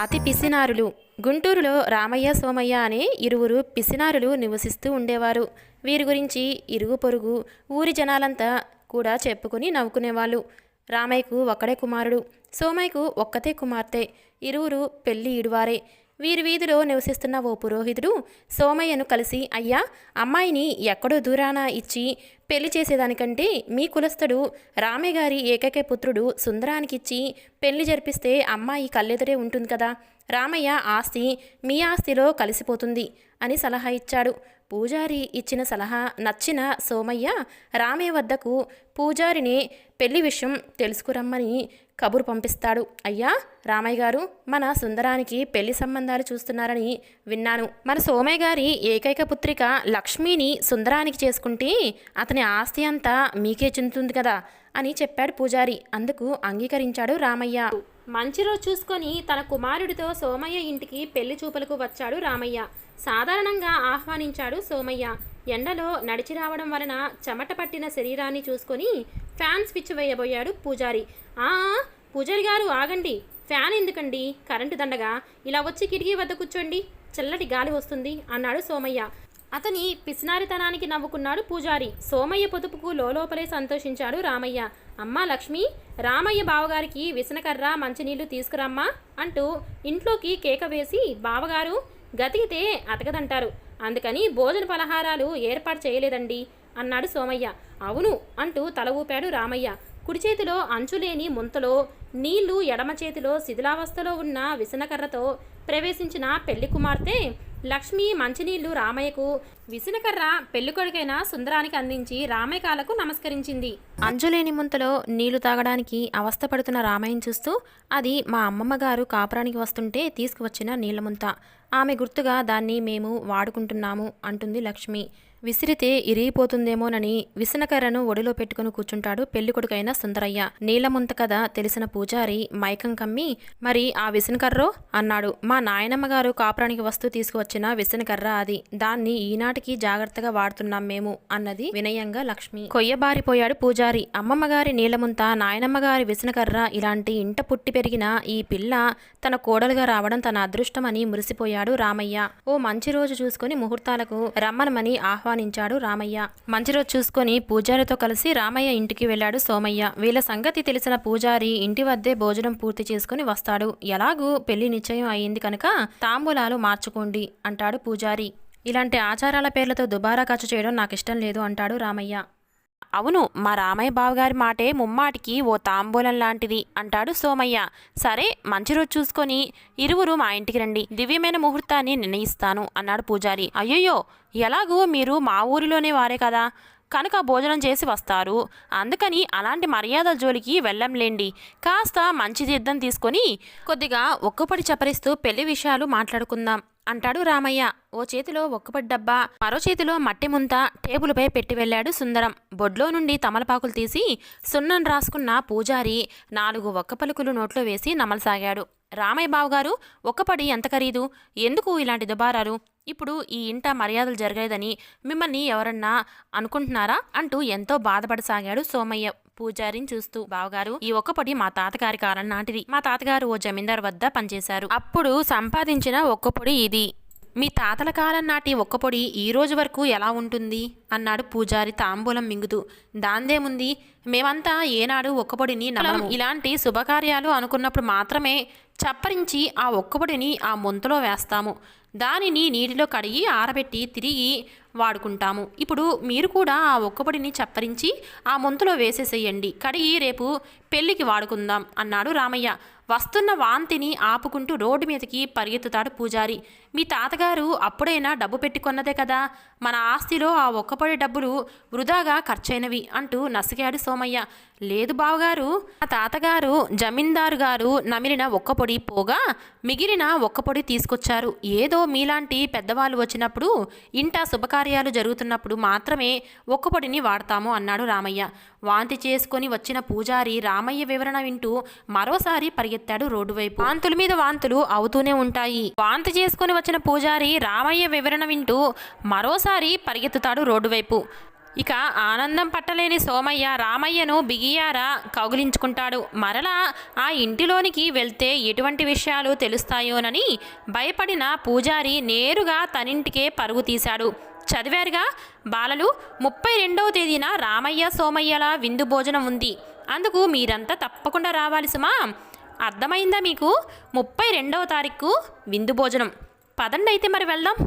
అతి పిసినారులు. గుంటూరులో రామయ్య సోమయ్య అనే ఇరువురు పిసినారులు నివసిస్తూ ఉండేవారు. వీరి గురించి ఇరుగు పొరుగు ఊరి జనాలంతా కూడా చెప్పుకుని నవ్వుకునేవాళ్ళు. రామయ్యకు ఒక్కడే కుమారుడు, సోమయ్యకు ఒక్కతే కుమార్తె. ఇరువురు పెళ్లి ఇడువారే. వీరి వీధిలో నివసిస్తున్న ఓ పురోహితుడు సోమయ్యను కలిసి, అయ్యా, అమ్మాయిని ఎక్కడో దూరాన ఇచ్చి పెళ్లి చేసేదానికంటే మీ కులస్థుడు రామయ్య గారి ఏకైక పుత్రుడు సుందరానికిచ్చి పెళ్లి జరిపిస్తే అమ్మాయి కళ్ళెదురే ఉంటుంది కదా, రామయ్య ఆస్తి మీ ఆస్తిలో కలిసిపోతుంది అని సలహా ఇచ్చాడు. పూజారి ఇచ్చిన సలహా నచ్చిన సోమయ్య రామయ్య వద్దకు పూజారిని పెళ్లి విషయం తెలుసుకురమ్మని కబురు పంపిస్తాడు. అయ్యా, రామయ్య గారు మన సుందరానికి పెళ్లి సంబంధాలు చూస్తున్నారని విన్నాను. మన సోమయ్య గారి ఏకైక పుత్రిక లక్ష్మిని సుందరానికి చేసుకుంటే అతని ఆస్తి అంతా మీకే చెందుతుంది కదా అని చెప్పాడు పూజారి. అందుకు అంగీకరించాడు రామయ్య. మంచి రోజు చూసుకొని తన కుమారుడితో సోమయ్య ఇంటికి పెళ్లి చూపులకు వచ్చాడు రామయ్య. సాధారణంగా ఆహ్వానించాడు సోమయ్య. ఎండలో నడిచి రావడం వలన చెమట పట్టిన శరీరాన్ని చూసుకొని ఫ్యాన్ స్విచ్ వేయబోయాడు పూజారి. పూజారి గారు ఆగండి, ఫ్యాన్ ఎందుకండి, కరెంటు దండగా, ఇలా వచ్చి కిటికీ వద్ద కూర్చోండి, చల్లటి గాలి వస్తుంది అన్నాడు సోమయ్య. అతని పిసినారితనానికి నవ్వుకున్నాడు పూజారి. సోమయ్య పొదుపుకు లోపలే సంతోషించాడు రామయ్య. అమ్మా లక్ష్మి, రామయ్య బావగారికి విసనకర్ర మంచినీళ్లు తీసుకురమ్మా అంటూ ఇంట్లోకి కేక వేసి, బావగారు గతికితే అతకదంటారు, అందుకని భోజన పలహారాలు ఏర్పాటు చేయలేదండి అన్నాడు సోమయ్య. అవును అంటూ తల ఊపాడు రామయ్య. కుడి చేతిలో అంచులేని ముంతలో నీళ్లు, ఎడమ చేతిలో శిథిలావస్థలో ఉన్న విసనకర్రతో ప్రవేశించిన పెళ్లి కుమార్తె లక్ష్మి మంచినీళ్లు రామయ్యకు, విసనకర్ర పెళ్లికొడుకైన సుందరానికి అందించి రామయ్య కాలకు నమస్కరించింది. అంజులేని ముంతలో నీళ్లు తాగడానికి అవస్థపడుతున్న రామయ్యను చూస్తూ, అది మా అమ్మమ్మ గారు కాపురానికి వస్తుంటే తీసుకువచ్చిన నీళ్ల ముంత, ఆమె గుర్తుగా దాన్ని మేము వాడుకుంటున్నాము అంటుంది లక్ష్మి. విసిరితే ఇరిగిపోతుందేమోనని విసనకర్రను ఒడిలో పెట్టుకుని కూర్చుంటాడు పెళ్లికొడుకైన సుందరయ్య. నీలముంత కథ తెలిసిన పూజారి మైకం కమ్మి, మరి ఆ విసనకర్రో అన్నాడు. మా నాయనమ్మ గారు కాపురానికి వస్తూ తీసుకువచ్చిన విసనకర్ర అది, దాన్ని ఈనాటికి జాగ్రత్తగా వాడుతున్నాం మేము అన్నది వినయంగా లక్ష్మి. కొయ్యబారిపోయాడు పూజారి. అమ్మమ్మగారి నీలముంత, నాయనమ్మగారి విసనకర్ర, ఇలాంటి ఇంట పుట్టి పెరిగిన ఈ పిల్ల తన కోడలుగా రావడం తన అదృష్టమని మురిసిపోయాడు రామయ్య. ఓ మంచి రోజు చూసుకుని ముహూర్తాలకు రమ్మనమని ఆహ్వానించాడు రామయ్య. మంచి రోజు చూసుకొని పూజారితో కలిసి రామయ్య ఇంటికి వెళ్ళాడు సోమయ్య. వీళ్ళ సంగతి తెలిసిన పూజారి ఇంటి వద్దే భోజనం పూర్తి చేసుకుని వస్తాడు. ఎలాగూ పెళ్లి నిశ్చయం అయ్యింది కనుక తాంబూలాలు మార్చుకోండి అంటాడు పూజారి. ఇలాంటి ఆచారాల పేర్లతో దుబారా ఖర్చు చేయడం నాకు ఇష్టం లేదు అంటాడు రామయ్య. అవును, మా రామయ్య బావగారి మాటే ముమ్మాటికి ఓ తాంబూలం లాంటిది అంటాడు సోమయ్య. సరే, మంచి రోజు చూసుకొని ఇరువురు మా ఇంటికి రండి, దివ్యమైన ముహూర్తాన్ని నిర్ణయిస్తాను అన్నాడు పూజారి. అయ్యయ్యో, ఎలాగూ మీరు మా ఊరిలోనే వారే కదా కనుక భోజనం చేసి వస్తారు, అందుకని అలాంటి మర్యాదల జోలికి వెళ్ళంలేండి, కాస్త మంచి తీర్థం తీసుకొని కొద్దిగా ఒక్కపడి చపరిస్తూ పెళ్లి విషయాలు మాట్లాడుకుందాం అంటాడు రామయ్య. ఓ చేతిలో ఒక్కపడి డబ్బా, మరో చేతిలో మట్టి ముంత టేబుల్పై పెట్టి వెళ్ళాడు సుందరం. బొడ్లో నుండి తమలపాకులు తీసి సున్నం రాసుకున్న పూజారి 4 ఒక్క పలుకులు నోట్లో వేసి నమలసాగాడు. రామయ్య బావగారు, ఒక్కపడి ఎంత ఖరీదు, ఎందుకు ఇలాంటి దుబారాలు, ఇప్పుడు ఈ ఇంట మర్యాదలు జరగలేదని మిమ్మల్ని ఎవరన్నా అనుకుంటున్నారా అంటూ ఎంతో బాధపడసాగాడు సోమయ్య పూజారిని చూస్తూ. బావగారు, ఈ ఒక్కపొడి మా తాతగారి కాలం నాటిది, మా తాతగారు ఓ జమీందారు వద్ద పనిచేశారు, అప్పుడు సంపాదించిన ఒక్కపొడి ఇది, మీ తాతల కాలం నాటి ఒక్కపొడి ఈ రోజు వరకు ఎలా ఉంటుంది అన్నాడు పూజారి తాంబూలం మింగుతూ. దాందేముంది, మేమంతా ఏనాడు ఒక్కపొడిని నమ్మము, ఇలాంటి శుభకార్యాలు అనుకున్నప్పుడు మాత్రమే చప్పరించి ఆ ఒక్కపొడిని ఆ ముంతలో వేస్తాము, దానిని నీటిలో కడిగి ఆరబెట్టి తిరిగి వాడుకుంటాము. ఇప్పుడు మీరు కూడా ఆ ఒక్కపొడిని చప్పరించి ఆ ముంతలో వేసేసేయండి, కడిగి రేపు పెళ్లికి వాడుకుందాం అన్నాడు రామయ్య. వస్తున్న వాంతిని ఆపుకుంటూ రోడ్డు మీదకి పరిగెత్తుతాడు పూజారి. మీ తాతగారు అప్పుడైనా డబ్బు పెట్టుకున్నదే కదా, మన ఆస్తిలో ఆ ఒక్కపొడి డబ్బులు వృధాగా ఖర్చైనవి అంటూ నసిగాడు సోమయ్య. లేదు బావగారు, మా తాతగారు జమీందారు గారు నమిలిన ఒక్కపొడి పోగా మిగిలిన ఒక్కపొడి తీసుకొచ్చారు, ఏదో మీలాంటి పెద్దవాళ్ళు వచ్చినప్పుడు ఇంట శుభకార్యాలు జరుగుతున్నప్పుడు మాత్రమే ఒక్కపొడిని వాడతాము అన్నాడు రామయ్య. వాంతి చేసుకొని వచ్చిన పూజారి రామయ్య వివరణ వింటూ మరోసారి పరిగెత్తాడు రోడ్డు వైపు. వాంతుల మీద వాంతులు అవుతూనే ఉంటాయి. వాంతి చేసుకొని వచ్చిన పూజారి రామయ్య వివరణ వింటూ మరోసారి పరిగెత్తుతాడు రోడ్డు వైపు. ఇక ఆనందం పట్టలేని సోమయ్య రామయ్యను బిగియారా కౌగిలించుకుంటాడు. మరలా ఆ ఇంటిలోనికి వెళ్తే ఎటువంటి విషయాలు తెలుస్తాయోనని భయపడిన పూజారి నేరుగా తనింటికే పరుగు తీశాడు. చదివారుగా బాలలు, 32వ తేదీన రామయ్య సోమయ్యల విందు భోజనం ఉంది. అందుకు మీరంతా తప్పకుండా రావాలి సుమా. అర్థమైందా మీకు? 32వ తారీఖు విందు భోజనం. పదండి అయితే మరి వెళ్దాం.